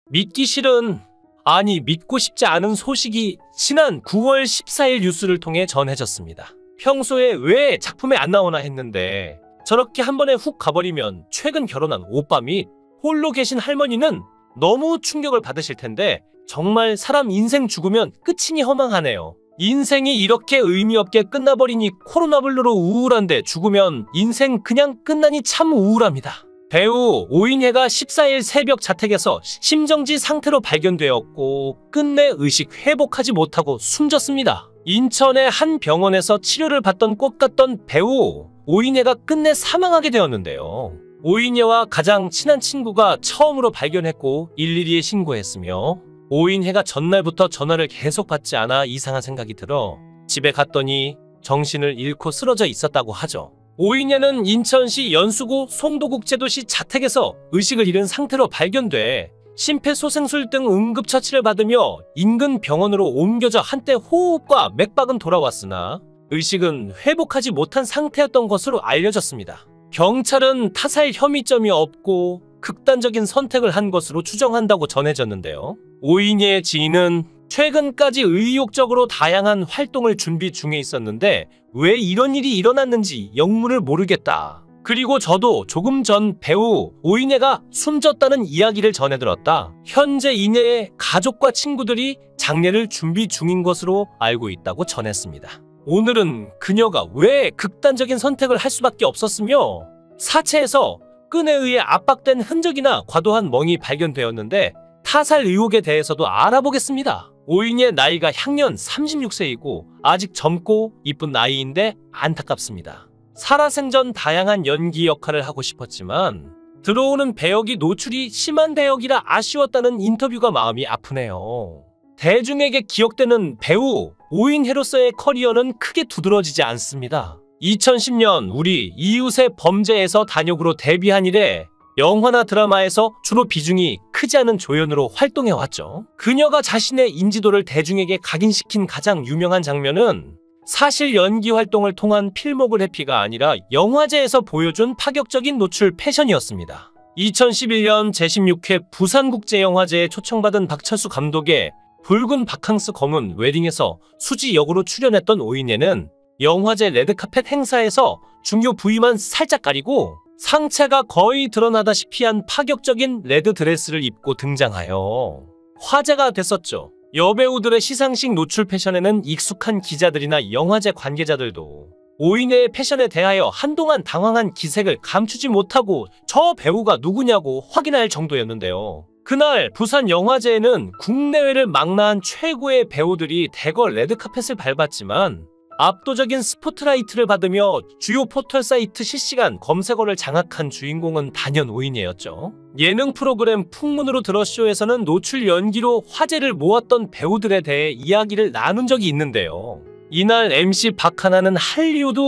믿기 싫은, 아니 믿고 싶지 않은 소식이 지난 9월 14일 뉴스를 통해 전해졌습니다. 평소에 왜 작품에 안 나오나 했는데 저렇게 한 번에 훅 가버리면 최근 결혼한 오빠 및 홀로 계신 할머니는 너무 충격을 받으실 텐데 정말 사람 인생 죽으면 끝이니 허망하네요. 인생이 이렇게 의미 없게 끝나버리니 코로나블루로 우울한데 죽으면 인생 그냥 끝나니 참 우울합니다. 배우 오인혜가 14일 새벽 자택에서 심정지 상태로 발견되었고 끝내 의식 회복하지 못하고 숨졌습니다. 인천의 한 병원에서 치료를 받던 것 같던 배우 오인혜가 끝내 사망하게 되었는데요. 오인혜와 가장 친한 친구가 처음으로 발견했고 112에 신고했으며 오인혜가 전날부터 전화를 계속 받지 않아 이상한 생각이 들어 집에 갔더니 정신을 잃고 쓰러져 있었다고 하죠. 오인혜는 인천시 연수구 송도국제도시 자택에서 의식을 잃은 상태로 발견돼 심폐소생술 등 응급처치를 받으며 인근 병원으로 옮겨져 한때 호흡과 맥박은 돌아왔으나 의식은 회복하지 못한 상태였던 것으로 알려졌습니다. 경찰은 타살 혐의점이 없고 극단적인 선택을 한 것으로 추정한다고 전해졌는데요. 오인혜의 지인은 최근까지 의욕적으로 다양한 활동을 준비 중에 있었는데 왜 이런 일이 일어났는지 영문을 모르겠다. 그리고 저도 조금 전 배우 오인혜가 숨졌다는 이야기를 전해들었다. 현재 이내의 가족과 친구들이 장례를 준비 중인 것으로 알고 있다고 전했습니다. 오늘은 그녀가 왜 극단적인 선택을 할 수밖에 없었으며 사체에서 끈에 의해 압박된 흔적이나 과도한 멍이 발견되었는데 타살 의혹에 대해서도 알아보겠습니다. 오인혜의 나이가 향년 36세이고 아직 젊고 이쁜 나이인데 안타깝습니다. 살아생전 다양한 연기 역할을 하고 싶었지만 들어오는 배역이 노출이 심한 배역이라 아쉬웠다는 인터뷰가 마음이 아프네요. 대중에게 기억되는 배우 오인혜로서의 커리어는 크게 두드러지지 않습니다. 2010년 우리 이웃의 범죄에서 단역으로 데뷔한 이래 영화나 드라마에서 주로 비중이 크지 않은 조연으로 활동해왔죠. 그녀가 자신의 인지도를 대중에게 각인시킨 가장 유명한 장면은 사실 연기 활동을 통한 필모그래피가 아니라 영화제에서 보여준 파격적인 노출 패션이었습니다. 2011년 제16회 부산국제영화제에 초청받은 박철수 감독의 붉은 바캉스 검은 웨딩에서 수지 역으로 출연했던 오인혜는 영화제 레드카펫 행사에서 중요 부위만 살짝 가리고 상체가 거의 드러나다시피 한 파격적인 레드 드레스를 입고 등장하여 화제가 됐었죠. 여배우들의 시상식 노출 패션에는 익숙한 기자들이나 영화제 관계자들도 오인혜의 패션에 대하여 한동안 당황한 기색을 감추지 못하고 저 배우가 누구냐고 확인할 정도였는데요. 그날 부산 영화제에는 국내외를 망라한 최고의 배우들이 대거 레드카펫을 밟았지만 압도적인 스포트라이트를 받으며 주요 포털 사이트 실시간 검색어를 장악한 주인공은 단연 오인혜였죠. 예능 프로그램 풍문으로 들어 쇼에서는 노출 연기로 화제를 모았던 배우들에 대해 이야기를 나눈 적이 있는데요. 이날 MC 박하나는 할리우드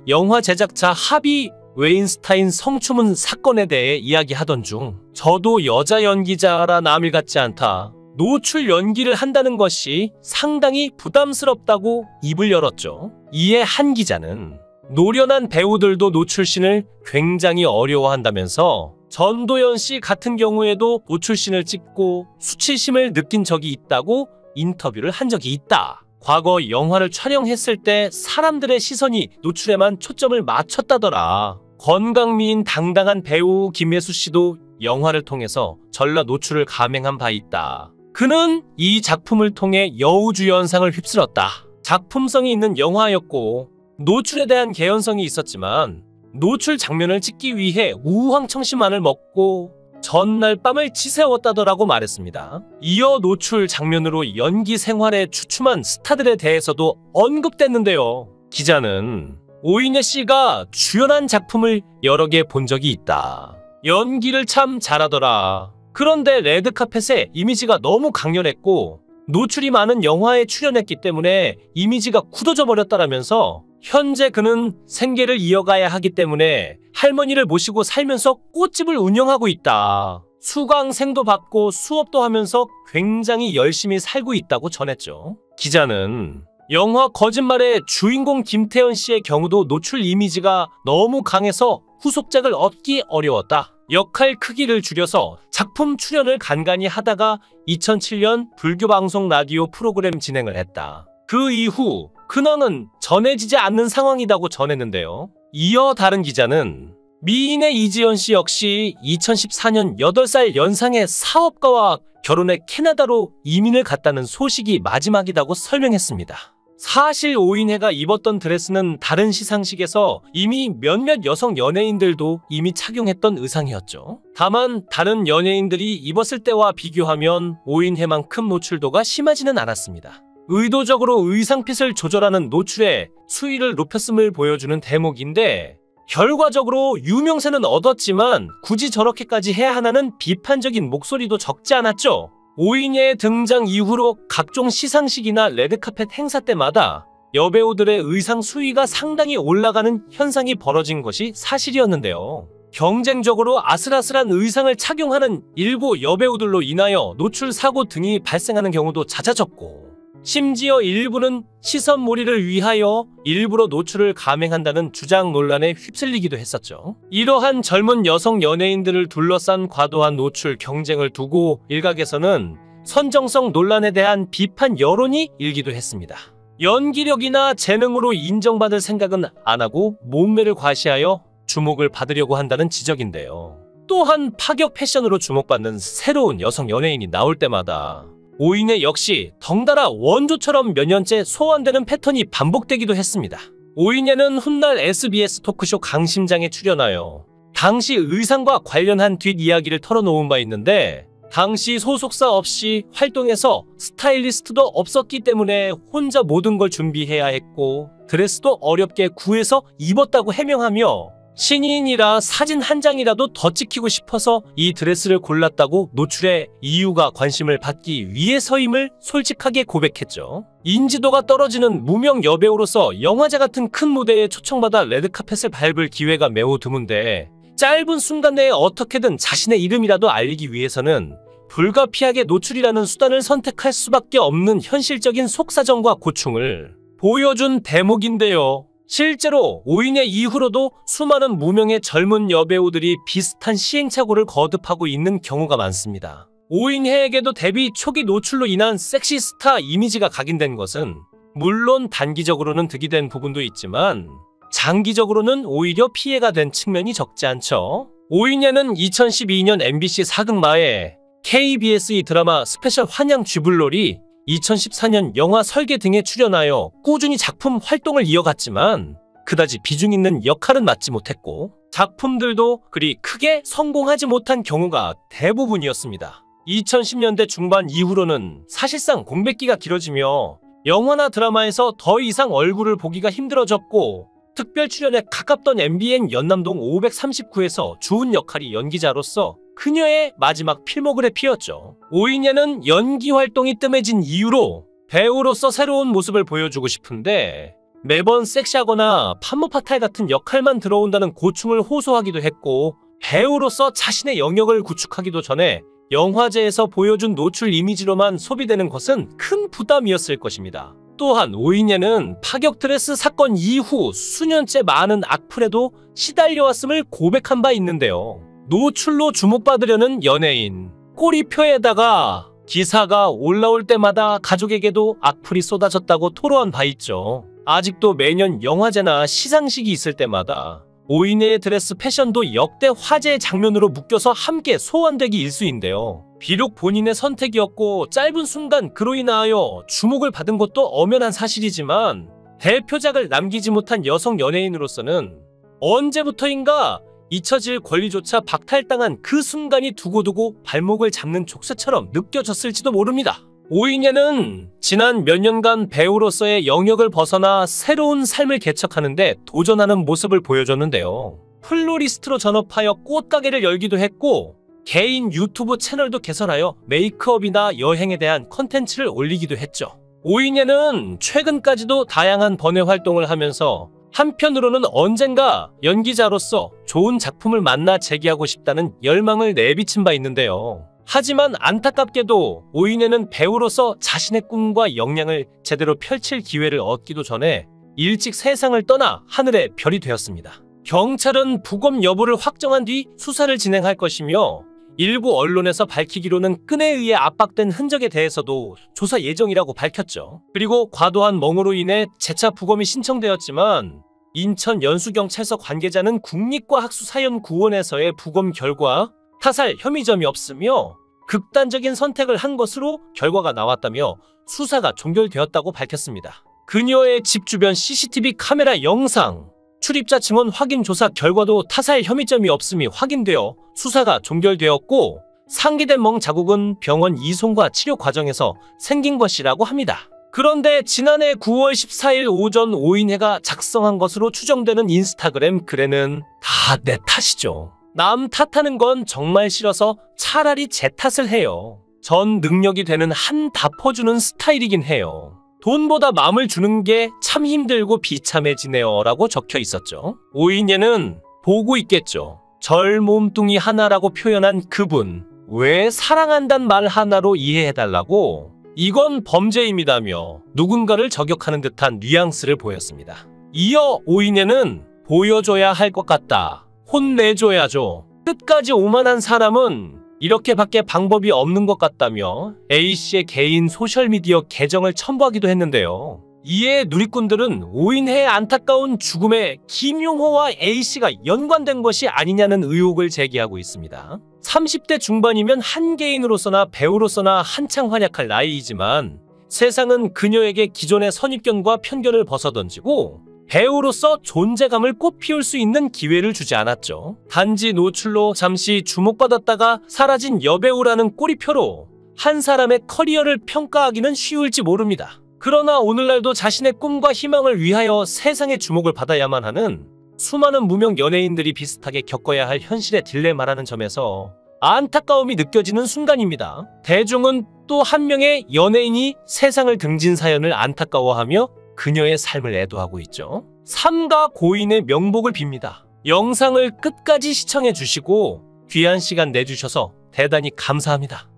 영화 제작자 하비 웨인스타인 성추문 사건에 대해 이야기하던 중 저도 여자 연기자라 남일 같지 않다. 노출 연기를 한다는 것이 상당히 부담스럽다고 입을 열었죠. 이에 한 기자는 노련한 배우들도 노출신을 굉장히 어려워한다면서 전도연 씨 같은 경우에도 노출신을 찍고 수치심을 느낀 적이 있다고 인터뷰를 한 적이 있다. 과거 영화를 촬영했을 때 사람들의 시선이 노출에만 초점을 맞췄다더라. 건강미인 당당한 배우 김혜수 씨도 영화를 통해서 전라 노출을 감행한 바 있다. 그는 이 작품을 통해 여우주연상을 휩쓸었다. 작품성이 있는 영화였고 노출에 대한 개연성이 있었지만 노출 장면을 찍기 위해 우황청심환을 먹고 전날 밤을 지새웠다더라고 말했습니다. 이어 노출 장면으로 연기 생활에 주춤한 스타들에 대해서도 언급됐는데요. 기자는 오인혜 씨가 주연한 작품을 여러 개 본 적이 있다. 연기를 참 잘하더라. 그런데 레드카펫의 이미지가 너무 강렬했고 노출이 많은 영화에 출연했기 때문에 이미지가 굳어져 버렸다라면서 현재 그는 생계를 이어가야 하기 때문에 할머니를 모시고 살면서 꽃집을 운영하고 있다. 수강생도 받고 수업도 하면서 굉장히 열심히 살고 있다고 전했죠. 기자는 영화 거짓말의 주인공 김태현 씨의 경우도 노출 이미지가 너무 강해서 후속작을 얻기 어려웠다. 역할 크기를 줄여서 작품 출연을 간간히 하다가 2007년 불교 방송 라디오 프로그램 진행을 했다. 그 이후 근황은 전해지지 않는 상황이라고 전했는데요. 이어 다른 기자는 미인의 이지연 씨 역시 2014년 8살 연상의 사업가와 결혼해 캐나다로 이민을 갔다는 소식이 마지막이라고 설명했습니다. 사실 오인혜가 입었던 드레스는 다른 시상식에서 이미 몇몇 여성 연예인들도 이미 착용했던 의상이었죠. 다만 다른 연예인들이 입었을 때와 비교하면 오인혜만큼 노출도가 심하지는 않았습니다. 의도적으로 의상핏을 조절하는 노출에 수위를 높였음을 보여주는 대목인데 결과적으로 유명세는 얻었지만 굳이 저렇게까지 해야 하나는 비판적인 목소리도 적지 않았죠. 오인혜의 등장 이후로 각종 시상식이나 레드카펫 행사 때마다 여배우들의 의상 수위가 상당히 올라가는 현상이 벌어진 것이 사실이었는데요. 경쟁적으로 아슬아슬한 의상을 착용하는 일부 여배우들로 인하여 노출 사고 등이 발생하는 경우도 잦아졌고 심지어 일부는 시선몰이를 위하여 일부러 노출을 감행한다는 주장 논란에 휩쓸리기도 했었죠. 이러한 젊은 여성 연예인들을 둘러싼 과도한 노출 경쟁을 두고 일각에서는 선정성 논란에 대한 비판 여론이 일기도 했습니다. 연기력이나 재능으로 인정받을 생각은 안 하고 몸매를 과시하여 주목을 받으려고 한다는 지적인데요. 또한 파격 패션으로 주목받는 새로운 여성 연예인이 나올 때마다 오인혜 역시 덩달아 원조처럼 몇 년째 소환되는 패턴이 반복되기도 했습니다. 오인혜는 훗날 SBS 토크쇼 강심장에 출연하여 당시 의상과 관련한 뒷이야기를 털어놓은 바 있는데 당시 소속사 없이 활동해서 스타일리스트도 없었기 때문에 혼자 모든 걸 준비해야 했고 드레스도 어렵게 구해서 입었다고 해명하며 신인이라 사진 한 장이라도 더 찍히고 싶어서 이 드레스를 골랐다고 노출의 이유가 관심을 받기 위해서임을 솔직하게 고백했죠. 인지도가 떨어지는 무명 여배우로서 영화제 같은 큰 무대에 초청받아 레드카펫을 밟을 기회가 매우 드문데 짧은 순간 내에 어떻게든 자신의 이름이라도 알리기 위해서는 불가피하게 노출이라는 수단을 선택할 수밖에 없는 현실적인 속사정과 고충을 보여준 대목인데요. 실제로 오인혜 이후로도 수많은 무명의 젊은 여배우들이 비슷한 시행착오를 거듭하고 있는 경우가 많습니다. 오인혜에게도 데뷔 초기 노출로 인한 섹시 스타 이미지가 각인된 것은 물론 단기적으로는 득이 된 부분도 있지만 장기적으로는 오히려 피해가 된 측면이 적지 않죠. 오인혜는 2012년 MBC 사극마에 KBS 드라마 스페셜 환양 쥐불놀이 2014년 영화 설계 등에 출연하여 꾸준히 작품 활동을 이어갔지만 그다지 비중 있는 역할은 맡지 못했고 작품들도 그리 크게 성공하지 못한 경우가 대부분이었습니다. 2010년대 중반 이후로는 사실상 공백기가 길어지며 영화나 드라마에서 더 이상 얼굴을 보기가 힘들어졌고 특별 출연에 가깝던 MBN 연남동 539에서 주은 역할이 연기자로서 그녀의 마지막 필모그래 피었죠. 오인혜는 연기 활동이 뜸해진 이유로 배우로서 새로운 모습을 보여주고 싶은데 매번 섹시하거나 판무파탈 같은 역할만 들어온다는 고충을 호소하기도 했고 배우로서 자신의 영역을 구축하기도 전에 영화제에서 보여준 노출 이미지로만 소비되는 것은 큰 부담이었을 것입니다. 또한 오인혜는 파격 드레스 사건 이후 수년째 많은 악플에도 시달려왔음을 고백한 바 있는데요. 노출로 주목받으려는 연예인, 꼬리표에다가 기사가 올라올 때마다 가족에게도 악플이 쏟아졌다고 토로한 바 있죠. 아직도 매년 영화제나 시상식이 있을 때마다 오인혜의 드레스 패션도 역대 화제의 장면으로 묶여서 함께 소환되기 일쑤인데요. 비록 본인의 선택이었고 짧은 순간 그로 인하여 주목을 받은 것도 엄연한 사실이지만 대표작을 남기지 못한 여성 연예인으로서는 언제부터인가 잊혀질 권리조차 박탈당한 그 순간이 두고두고 발목을 잡는 족쇄처럼 느껴졌을지도 모릅니다. 오인혜는 지난 몇 년간 배우로서의 영역을 벗어나 새로운 삶을 개척하는데 도전하는 모습을 보여줬는데요. 플로리스트로 전업하여 꽃가게를 열기도 했고 개인 유튜브 채널도 개설하여 메이크업이나 여행에 대한 컨텐츠를 올리기도 했죠. 오인혜는 최근까지도 다양한 번외 활동을 하면서 한편으로는 언젠가 연기자로서 좋은 작품을 만나 재기하고 싶다는 열망을 내비친 바 있는데요. 하지만 안타깝게도 오인혜는 배우로서 자신의 꿈과 역량을 제대로 펼칠 기회를 얻기도 전에 일찍 세상을 떠나 하늘의 별이 되었습니다. 경찰은 부검 여부를 확정한 뒤 수사를 진행할 것이며 일부 언론에서 밝히기로는 끈에 의해 압박된 흔적에 대해서도 조사 예정이라고 밝혔죠. 그리고 과도한 멍으로 인해 재차 부검이 신청되었지만 인천 연수경찰서 관계자는 국립과학수사연구원에서의 부검 결과 타살 혐의점이 없으며 극단적인 선택을 한 것으로 결과가 나왔다며 수사가 종결되었다고 밝혔습니다. 그녀의 집 주변 CCTV 카메라 영상, 출입자 증언 확인 조사 결과도 타살 혐의점이 없음이 확인되어 수사가 종결되었고 상기된 멍 자국은 병원 이송과 치료 과정에서 생긴 것이라고 합니다. 그런데 지난해 9월 14일 오전 오인혜가 작성한 것으로 추정되는 인스타그램 글에는 다 내 탓이죠. 남 탓하는 건 정말 싫어서 차라리 제 탓을 해요. 전 능력이 되는 한 다 퍼주는 스타일이긴 해요. 돈보다 마음을 주는 게 참 힘들고 비참해지네요 라고 적혀 있었죠. 오인혜는 보고 있겠죠. 절 몸뚱이 하나라고 표현한 그분, 왜 사랑한단 말 하나로 이해해달라고? 이건 범죄입니다며 누군가를 저격하는 듯한 뉘앙스를 보였습니다. 이어 오인혜는 보여줘야 할 것 같다. 혼내줘야죠. 끝까지 오만한 사람은 이렇게밖에 방법이 없는 것 같다며 A씨의 개인 소셜미디어 계정을 첨부하기도 했는데요. 이에 누리꾼들은 오인혜의 안타까운 죽음에 김용호와 A씨가 연관된 것이 아니냐는 의혹을 제기하고 있습니다. 30대 중반이면 한 개인으로서나 배우로서나 한창 활약할 나이이지만 세상은 그녀에게 기존의 선입견과 편견을 벗어던지고 배우로서 존재감을 꽃피울 수 있는 기회를 주지 않았죠. 단지 노출로 잠시 주목받았다가 사라진 여배우라는 꼬리표로 한 사람의 커리어를 평가하기는 쉬울지 모릅니다. 그러나 오늘날도 자신의 꿈과 희망을 위하여 세상의 주목을 받아야만 하는 수많은 무명 연예인들이 비슷하게 겪어야 할 현실의 딜레마라는 점에서 안타까움이 느껴지는 순간입니다. 대중은 또 한 명의 연예인이 세상을 등진 사연을 안타까워하며 그녀의 삶을 애도하고 있죠. 삼가 고인의 명복을 빕니다. 영상을 끝까지 시청해주시고 귀한 시간 내주셔서 대단히 감사합니다.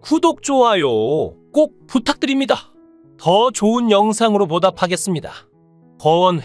구독, 좋아요 꼭 부탁드립니다. 더 좋은 영상으로 보답하겠습니다. 권행